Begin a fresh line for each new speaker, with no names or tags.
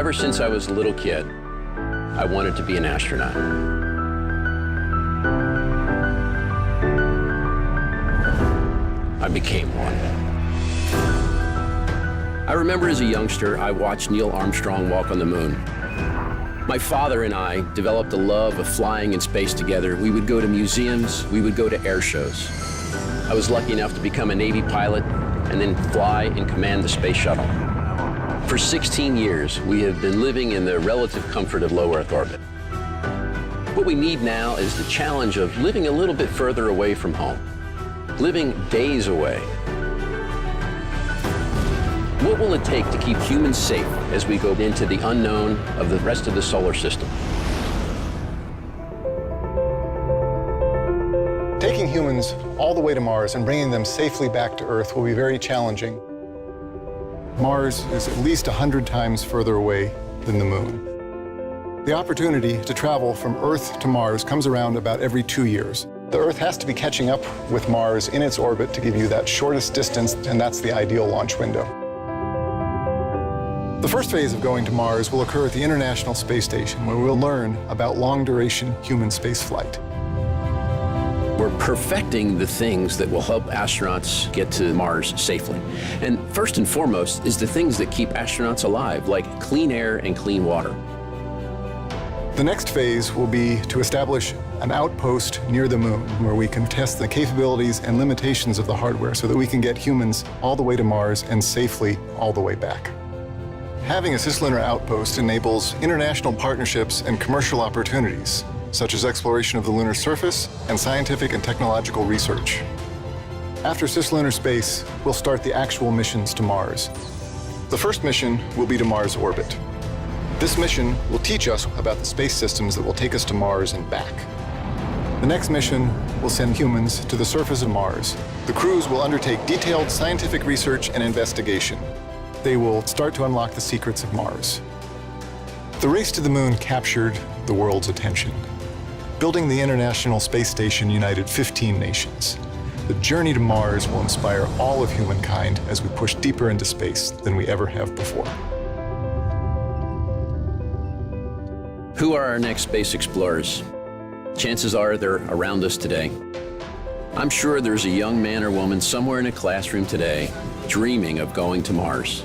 Ever since I was a little kid, I wanted to be an astronaut. I became one. I remember as a youngster, I watched Neil Armstrong walk on the moon. My father and I developed a love of flying in space together. We would go to museums, we would go to air shows. I was lucky enough to become a Navy pilot and then fly and command the space shuttle. For 16 years, we have been living in the relative comfort of low Earth orbit. What we need now is the challenge of living a little bit further away from home, living days away. What will it take to keep humans safe as we go into the unknown of the rest of the solar system?
Taking humans all the way to Mars and bringing them safely back to Earth will be very challenging. Mars is at least 100 times further away than the Moon. The opportunity to travel from Earth to Mars comes around about every 2 years. The Earth has to be catching up with Mars in its orbit to give you that shortest distance, and that's the ideal launch window. The first phase of going to Mars will occur at the International Space Station, where we'll learn about long-duration human spaceflight.
We're perfecting the things that will help astronauts get to Mars safely. And first and foremost is the things that keep astronauts alive, like clean air and clean water.
The next phase will be to establish an outpost near the Moon, where we can test the capabilities and limitations of the hardware so that we can get humans all the way to Mars and safely all the way back. Having a cislunar outpost enables international partnerships and commercial opportunities, such as exploration of the lunar surface and scientific and technological research. After cislunar space, we'll start the actual missions to Mars. The first mission will be to Mars orbit. This mission will teach us about the space systems that will take us to Mars and back. The next mission will send humans to the surface of Mars. The crews will undertake detailed scientific research and investigation. They will start to unlock the secrets of Mars. The race to the Moon captured the world's attention. Building the International Space Station united 15 nations. The journey to Mars will inspire all of humankind as we push deeper into space than we ever have before.
Who are our next space explorers? Chances are they're around us today. I'm sure there's a young man or woman somewhere in a classroom today dreaming of going to Mars.